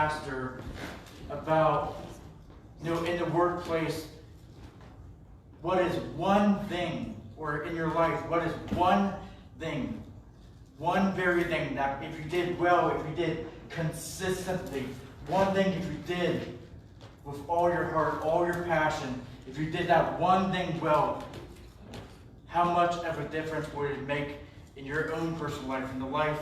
pastor about, in the workplace, what is one thing, or in your life, what is one thing, one very thing that if you did well, if you did consistently, one thing if you did with all your heart, all your passion, if you did that one thing well, how much of a difference would it make in your own personal life, in the life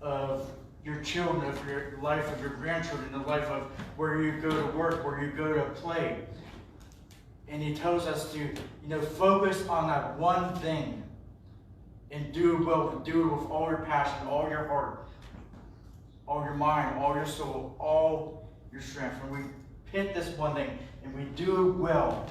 of your children, of your life of your grandchildren, the life of where you go to work, where you go to play. And he tells us to, focus on that one thing and do it well, do it with all your passion, all your heart, all your mind, all your soul, all your strength. When we hit this one thing and we do it well,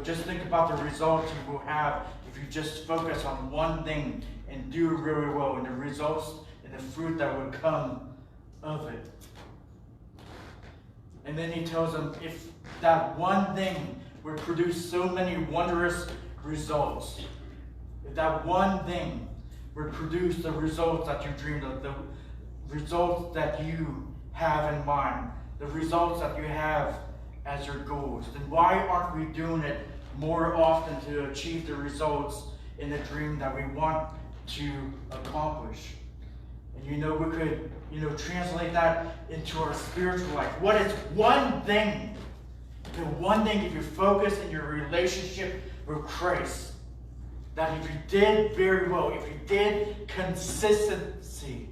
just think about the results you will have if you just focus on one thing and do it really well, and the results and the fruit that would come of it. And then he tells them if that one thing would produce so many wondrous results, if that one thing would produce the results that you dreamed of, the results that you have in mind, the results that you have as your goals, then why aren't we doing it more often to achieve the results in the dream that we want to accomplish? And we could, translate that into our spiritual life. What is one thing? The one thing, if you focus in your relationship with Christ, that if you did very well, if you did consistency,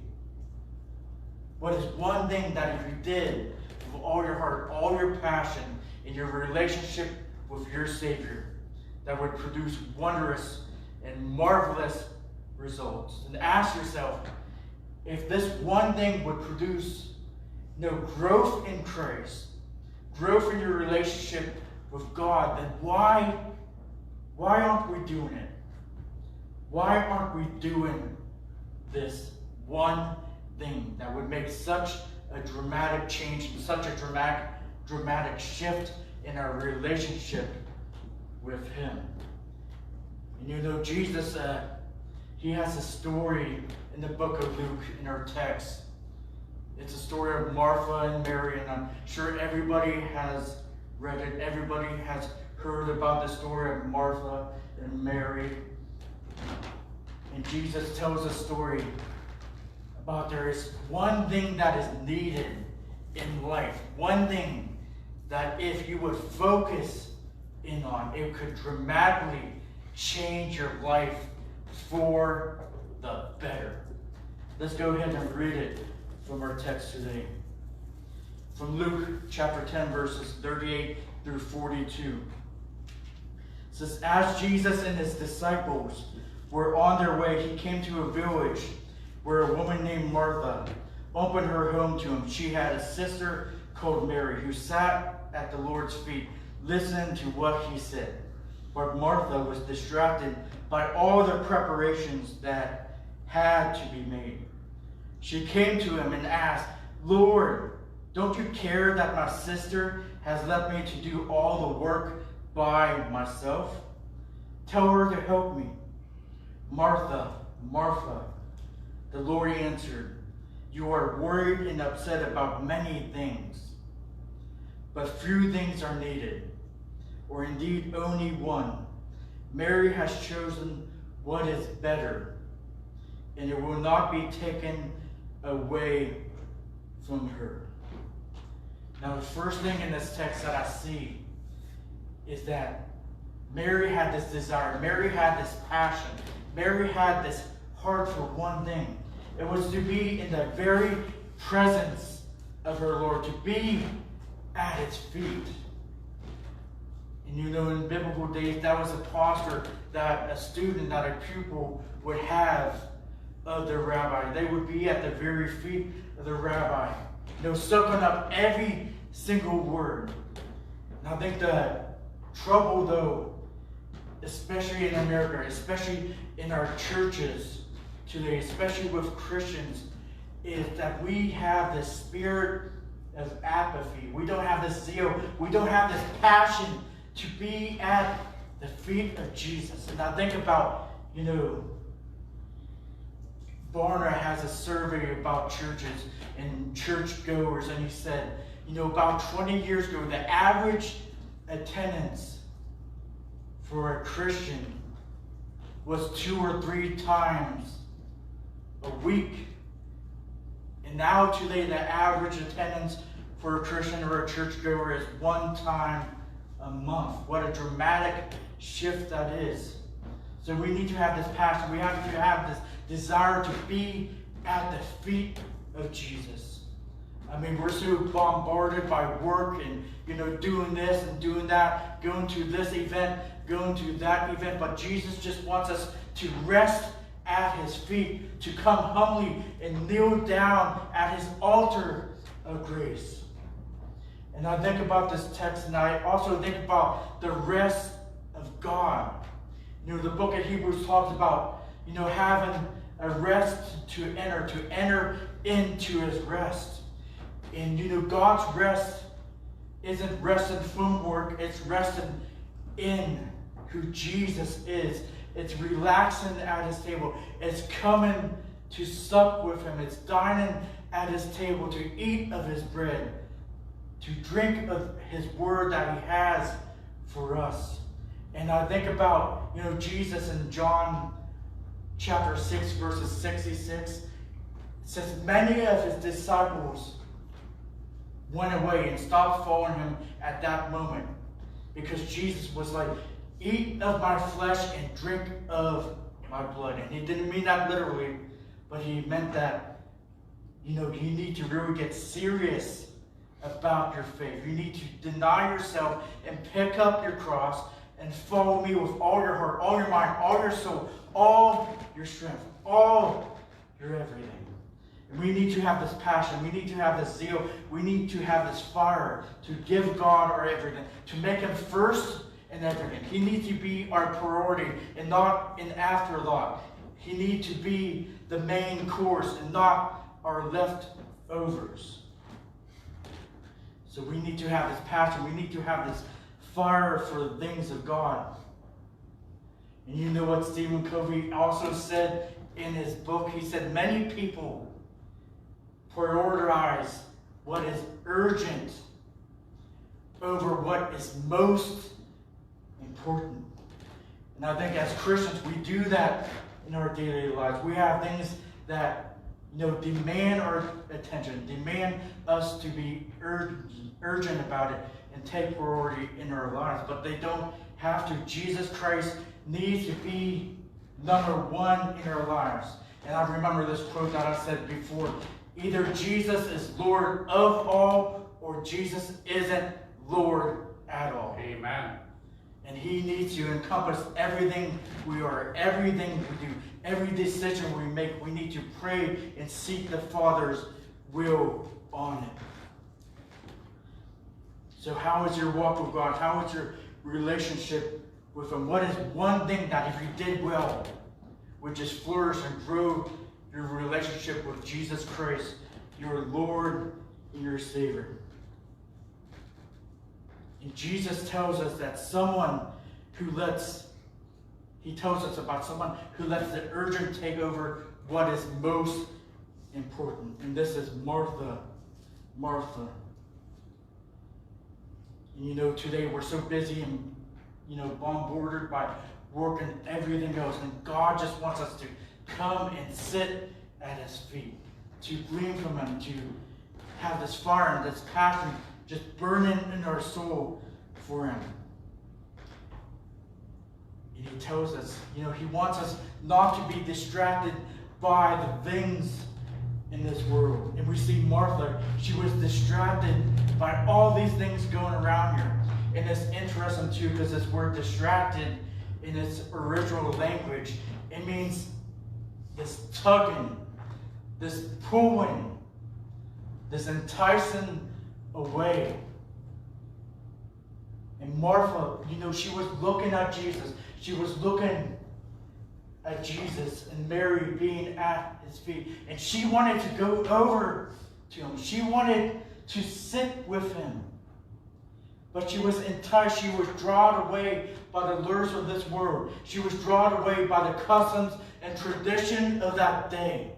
what is one thing that if you did with all your heart, all your passion, in your relationship with your Savior, that would produce wondrous and marvelous results? And ask yourself, if this one thing would produce growth in Christ, growth in your relationship with God, then why aren't we doing it? Why aren't we doing this one thing that would make such a dramatic change and such a dramatic shift in our relationship with Him? And Jesus, He has a story in the book of Luke in our text. It's a story of Martha and Mary, and I'm sure everybody has read it. Everybody has heard about the story of Martha and Mary. And Jesus tells a story about there is one thing that is needed in life. One thing that if you would focus in on, it could dramatically change your life for the better. Let's go ahead and read it from our text today. From Luke chapter 10, verses 38 through 42. It says, as Jesus and his disciples were on their way, he came to a village where a woman named Martha opened her home to him. She had a sister called Mary who sat at the Lord's feet, listening to what he said. But Martha was distracted by all the preparations that had to be made. She came to him and asked, Lord, don't you care that my sister has left me to do all the work by myself? Tell her to help me. Martha, Martha, the Lord answered, you are worried and upset about many things, but few things are needed, or indeed only one. Mary has chosen what is better, and it will not be taken away from her. Now, the first thing in this text that I see is that Mary had this desire. Mary had this passion. Mary had this heart for one thing. It was to be in the very presence of her Lord, to be at his feet. And in biblical days, that was a posture that a student, that a pupil would have of their rabbi. They would be at the very feet of the rabbi, soaking up every single word. And I think the trouble, though, especially in America, especially in our churches today, especially with Christians, is that we have this spirit of apathy. We don't have this zeal. We don't have this passion to be at the feet of Jesus. And I think about, Barna has a survey about churches and churchgoers, and he said, about 20 years ago, the average attendance for a Christian was 2 or 3 times a week. And now today, the average attendance for a Christian or a churchgoer is 1 time a month. What a dramatic shift that is. So we need to have this passion. We have to have this desire to be at the feet of Jesus. I mean, we're so bombarded by work and, doing this and doing that, going to this event, going to that event. But Jesus just wants us to rest at his feet, to come humbly and kneel down at his altar of grace. And I think about this text, and I also think about the rest of God. The book of Hebrews talks about, having a rest to enter into his rest. And, God's rest isn't resting from work, it's resting in who Jesus is. It's relaxing at his table. It's coming to sup with him. It's dining at his table, to eat of his bread, to drink of his word that he has for us. And I think about, Jesus in John chapter 6, verses 66. It says, many of his disciples went away and stopped following him at that moment, because Jesus was like, eat of my flesh and drink of my blood. And he didn't mean that literally, but he meant that, you need to really get serious about your faith. You need to deny yourself and pick up your cross and follow me with all your heart, all your mind, all your soul, all your strength, all your everything. And we need to have this passion. We need to have this zeal. We need to have this fire to give God our everything, to make him first in everything. He needs to be our priority and not an afterthought. He needs to be the main course and not our leftovers. So we need to have this passion. We need to have this fire for the things of God. And you know what Stephen Covey also said in his book? He said, many people prioritize what is urgent over what is most important. And I think as Christians, we do that in our daily lives. We have things that demand our attention, demand us to be urgent about it and take priority in our lives, but they don't have to. Jesus Christ needs to be number 1 in our lives. And I remember this quote that I said before: either Jesus is Lord of all, or Jesus isn't Lord at all. Amen. And he needs to encompass everything we are, everything we do, every decision we make. We need to pray and seek the Father's will on it. So how is your walk with God? How is your relationship with him? What is one thing that if you did well, would just flourish and grow your relationship with Jesus Christ, your Lord and your Savior? And Jesus tells us that he tells us about someone who lets the urgent take over what is most important. And this is Martha. Martha. And today we're so busy and, bombarded by work and everything else. And God just wants us to come and sit at his feet, to glean from him, to have this fire and this passion just burning in our soul for him. And he tells us, he wants us not to be distracted by the things in this world. And we see Martha, she was distracted by all these things going around her. And it's interesting too, because this word distracted in its original language, it means this tugging, this pulling, this enticing away. And Martha, she was looking at Jesus. She was looking at Jesus and Mary being at his feet. And she wanted to go over to him. She wanted to sit with him. But she was enticed. She was drawn away by the lures of this world. She was drawn away by the customs and tradition of that day.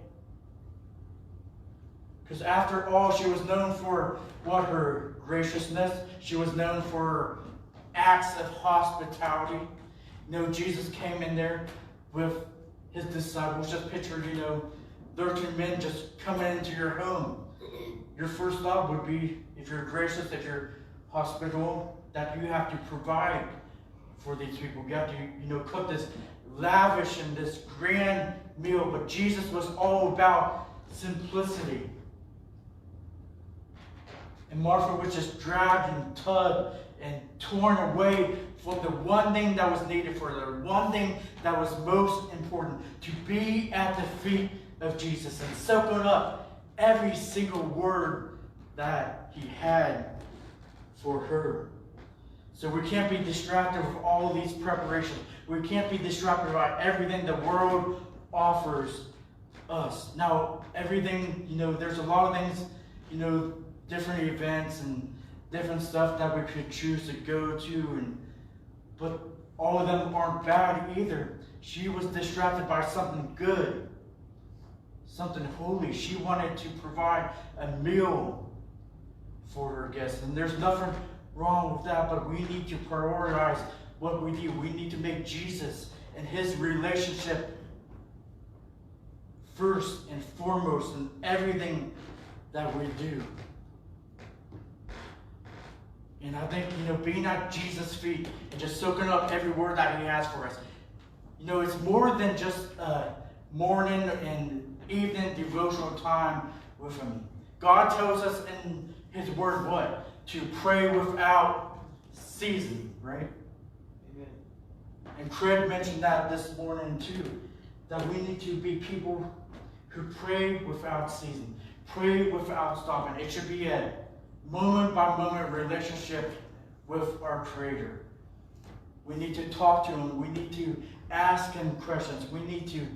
Because after all, she was known for what? Her graciousness. She was known for her acts of hospitality. Jesus came in there with his disciples. Just picture, 13 men just coming into your home. Your first thought would be, if you're gracious, if you're hospitable, that you have to provide for these people. You have to, cook this lavish and this grand meal. But Jesus was all about simplicity. And Martha was just dragged and tugged and torn away from the one thing that was needed for her, the one thing that was most important, to be at the feet of Jesus and soaking up every single word that he had for her. So we can't be distracted with all of these preparations. We can't be distracted by everything the world offers us. Now, everything, there's a lot of things, different events and different stuff that we could choose to go to, but all of them aren't bad either. She was distracted by something good, something holy. She wanted to provide a meal for her guests, and there's nothing wrong with that, but we need to prioritize what we do. We need to make Jesus and his relationship first and foremost in everything that we do. And I think, being at Jesus' feet and just soaking up every word that he has for us, it's more than just morning and evening devotional time with him. God tells us in his word what? To pray without ceasing, right? Amen. And Craig mentioned that this morning too, that we need to be people who pray without ceasing, pray without stopping. It should be a moment-by-moment relationship with our Creator. We need to talk to him. We need to ask him questions. We need to,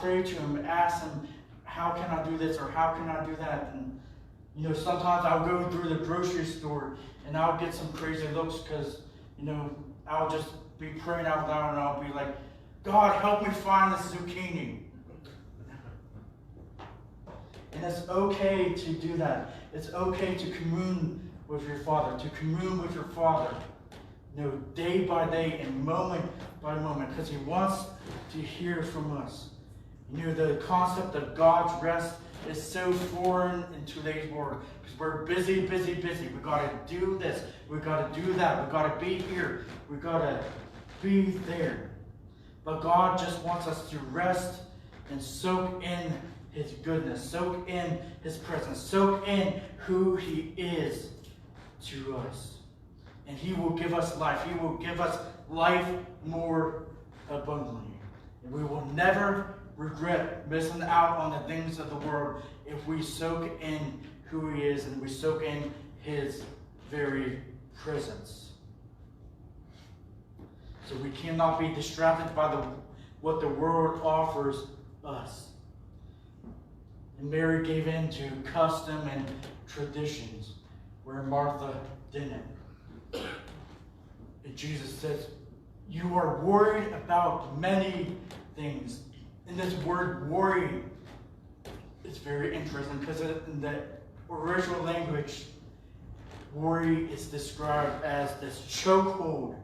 pray to him, ask him, how can I do this or how can I do that? And, sometimes I'll go through the grocery store and I'll get some crazy looks because, I'll just be praying out loud and I'll be like, God, help me find this zucchini. And it's okay to do that. It's okay to commune with your Father, to commune with your Father, day by day and moment by moment, because he wants to hear from us. The concept of God's rest is so foreign in today's world, because we're busy. We got to do this. We got to do that. We got to be here. We got to be there. But God just wants us to rest and soak in his goodness, soak in his presence, soak in who he is to us. And he will give us life. He will give us life more abundantly. And we will never regret missing out on the things of the world if we soak in who he is and we soak in his very presence. So we cannot be distracted by what the world offers us. And Mary gave in to custom and traditions where Martha didn't. And Jesus says, you are worried about many things. And this word worry is very interesting because in the original language, worry is described as this chokehold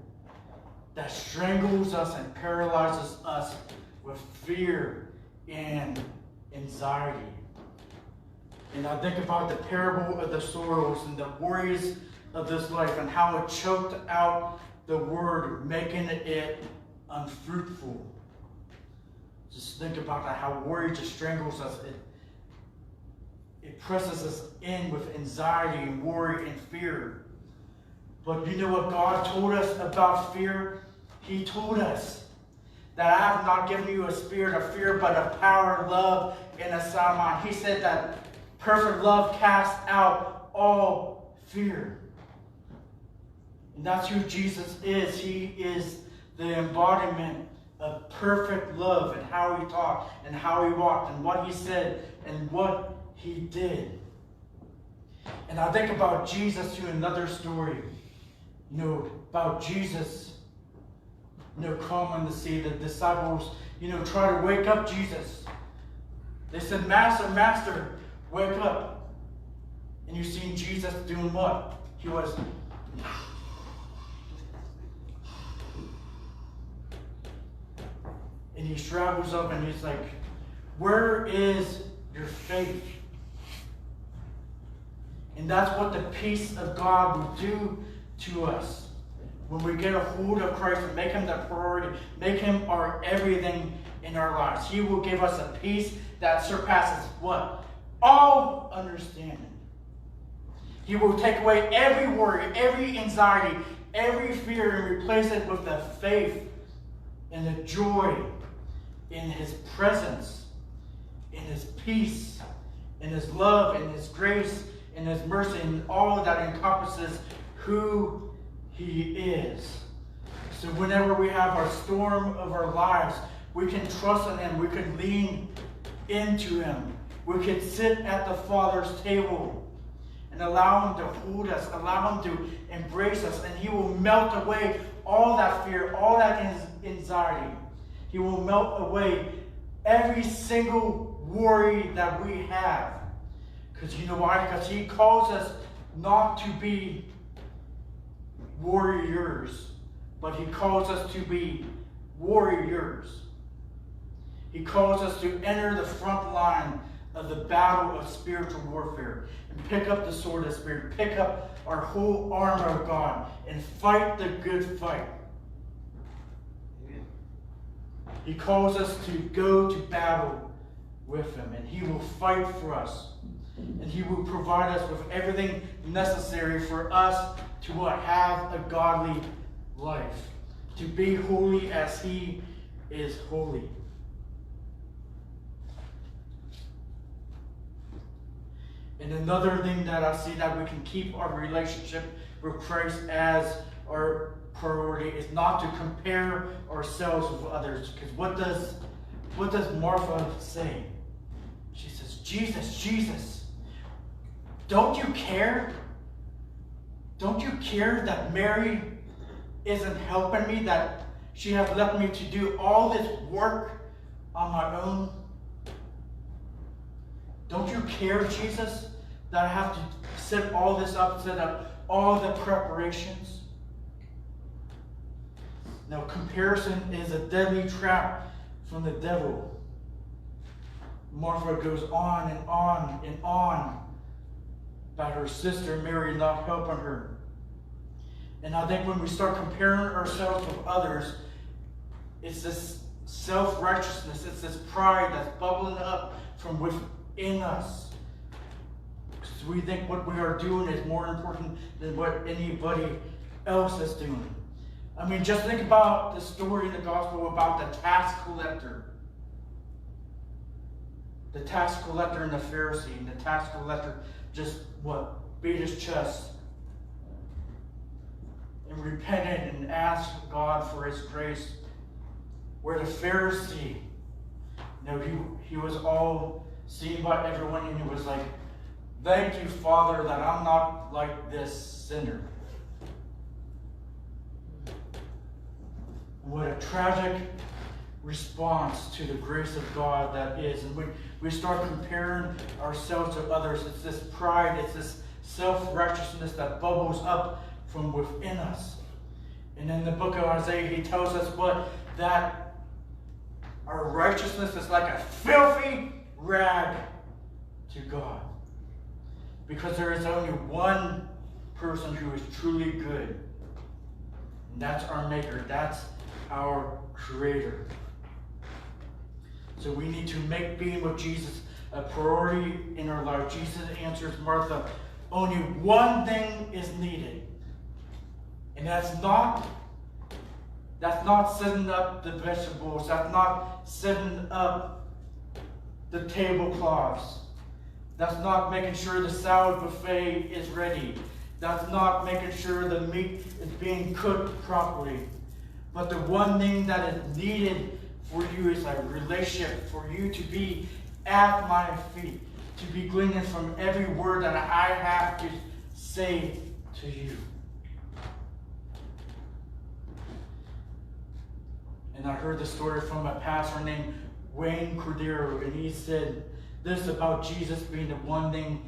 that strangles us and paralyzes us with fear and anxiety. And I think about the parable of the sorrows and the worries of this life and how it choked out the word, making it unfruitful. Just think about that, how worry just strangles us. It presses us in with anxiety and worry and fear. But you know what God told us about fear? He told us that I have not given you a spirit of fear, but of power, love, and a sound mind. He said that perfect love casts out all fear. And that's who Jesus is. He is the embodiment of perfect love and how he talked and how he walked and what he said and what he did. And I think about Jesus to another story, about Jesus, calming the sea. The disciples, try to wake up Jesus. They said, Master, wake up and you've seen Jesus doing what? He was and he travels up and he's like, where is your faith? And that's what the peace of God will do to us. When we get a hold of Christ and make him the priority, make him our everything in our lives, he will give us a peace that surpasses what? All understanding. He will take away every worry, every anxiety, every fear, and replace it with the faith and the joy in his presence, in his peace, in his love, in his grace, in his mercy, and all that encompasses who he is. So whenever we have our storm of our lives, we can trust in him. We can lean into him. We can sit at the Father's table and allow him to hold us, allow him to embrace us, and he will melt away all that fear, all that anxiety. He will melt away every single worry that we have. Because you know why? Because he calls us not to be warriors, but he calls us to be warriors. He calls us to enter the front line of the battle of spiritual warfare and pick up the sword of the Spirit, pick up our whole armor of God and fight the good fight. He calls us to go to battle with him, and he will fight for us. And he will provide us with everything necessary for us to have a godly life, to be holy as he is holy. And another thing that I see that we can keep our relationship with Christ as our priority is not to compare ourselves with others. Because what does Martha say? She says, Jesus, Jesus, don't you care? Don't you care that Mary isn't helping me, that she has left me to do all this work on my own? Don't you care, Jesus, that I have to set all this up, set up all the preparations? Now, comparison is a deadly trap from the devil. Martha goes on and on and on about her sister Mary not helping her. And I think when we start comparing ourselves with others, it's this self-righteousness, it's this pride that's bubbling up from within us. Because we think what we are doing is more important than what anybody else is doing. I mean, just think about the story in the gospel about the tax collector. The tax collector and the Pharisee. And the tax collector just, beat his chest and repented and asked God for his grace. Where the Pharisee, he was all seen by everyone, and he was like, thank you, Father, that I'm not like this sinner. What a tragic response to the grace of God that is. And when we start comparing ourselves to others, it's this pride, it's this self-righteousness that bubbles up from within us. And in the book of Isaiah, he tells us that our righteousness is like a filthy rag to God. Because there is only one person who is truly good. And that's our Maker. That's our Creator. So we need to make being with Jesus a priority in our life. Jesus answers Martha, only one thing is needed. And that's not setting up the vegetables. That's not setting up the tablecloths. That's not making sure the salad buffet is ready. That's not making sure the meat is being cooked properly. But the one thing that is needed for you is a relationship, for you to be at my feet, to be gleaning from every word that I have to say to you. And I heard the story from a pastor named Wayne Cordero, and he said this about Jesus being the one thing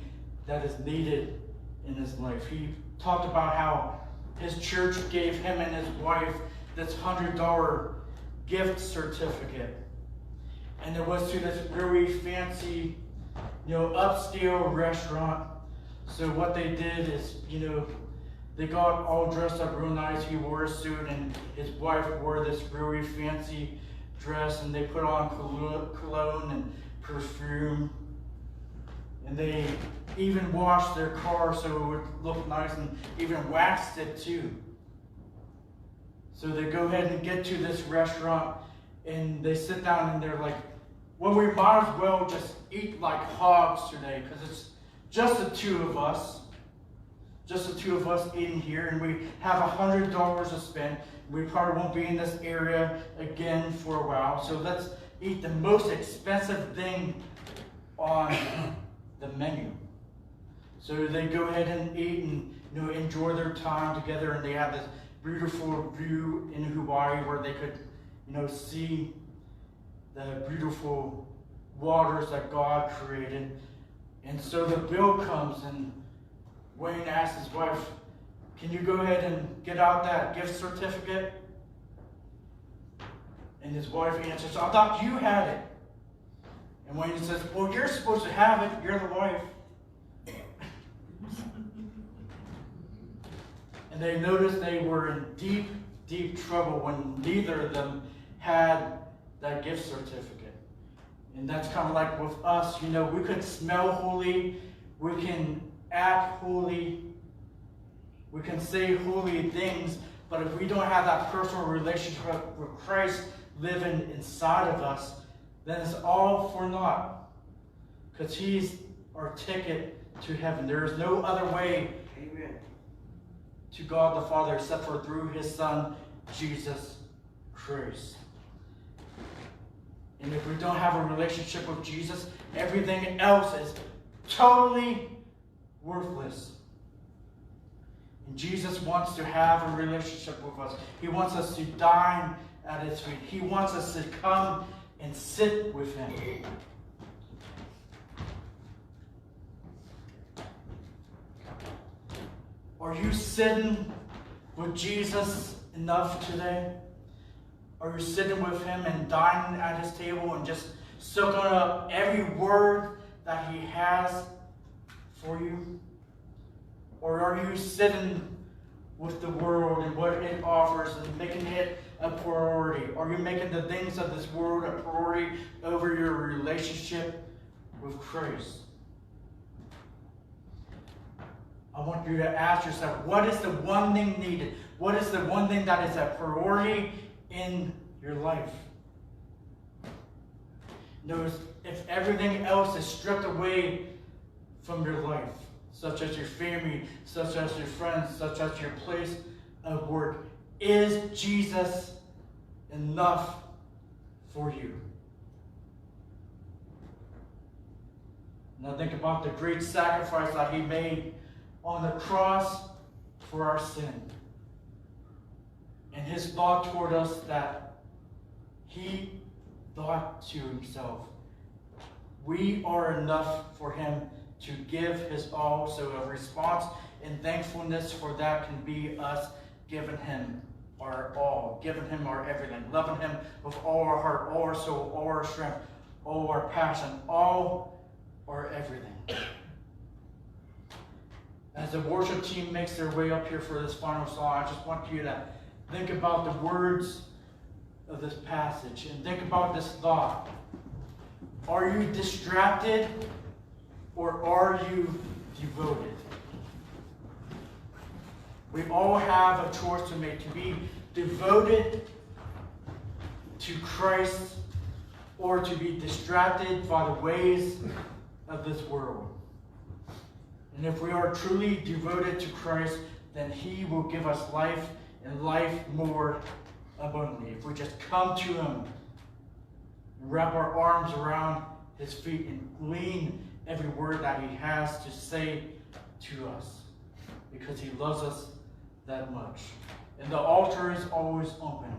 that is needed in his life. He talked about how his church gave him and his wife this $100 gift certificate. And it was to this very fancy, upscale restaurant. So what they did is, they got all dressed up real nice. He wore a suit and his wife wore this really fancy dress, and they put on cologne and perfume. And they even washed their car so it would look nice, and even waxed it too. So they go ahead and get to this restaurant and they sit down and they're like, well, we might as well just eat like hogs today because it's just the two of us. Just the two of us eating here, and we have $100 to spend. We probably won't be in this area again for a while. So let's eat the most expensive thing on the menu. So they go ahead and eat and enjoy their time together, and they have this beautiful view in Hawaii where they could see the beautiful waters that God created. And so the bill comes, and Wayne asks his wife, can you go ahead and get out that gift certificate? And his wife answers, I thought you had it. And Wayne says, well, you're supposed to have it. You're the wife. And they noticed they were in deep, deep trouble when neither of them had that gift certificate. And that's kind of like with us, we could smell holy, we can act holy, we can say holy things, but if we don't have that personal relationship with Christ living inside of us, then it's all for naught. Because he's our ticket to heaven. There is no other way, amen, to God the Father except for through his Son, Jesus Christ. And if we don't have a relationship with Jesus, everything else is totally worthless. And Jesus wants to have a relationship with us. He wants us to dine at his feet. He wants us to come and sit with him. Are you sitting with Jesus enough today? Are you sitting with him and dining at his table and just soaking up every word that he has for you? Or are you sitting with the world and what it offers and making it a priority? Are you making the things of this world a priority over your relationship with Christ? I want you to ask yourself, what is the one thing needed? What is the one thing that is a priority in your life? Notice if everything else is stripped away from your life, such as your family, such as your friends, such as your place of work, is Jesus enough for you? Now think about the great sacrifice that he made on the cross for our sin. And his thought toward us that he thought to himself, we are enough for him to give his all. So a response and thankfulness for that can be us giving him our all, giving him our everything, loving him with all our heart, all our soul, all our strength, all our passion, all our everything. As the worship team makes their way up here for this final song, I just want you to think about the words of this passage and think about this thought. Are you distracted or are you devoted? We all have a choice to make, to be devoted to Christ or to be distracted by the ways of this world. And if we are truly devoted to Christ, then he will give us life and life more abundantly. If we just come to him and wrap our arms around his feet and glean every word that he has to say to us, because he loves us that much. And the altar is always open.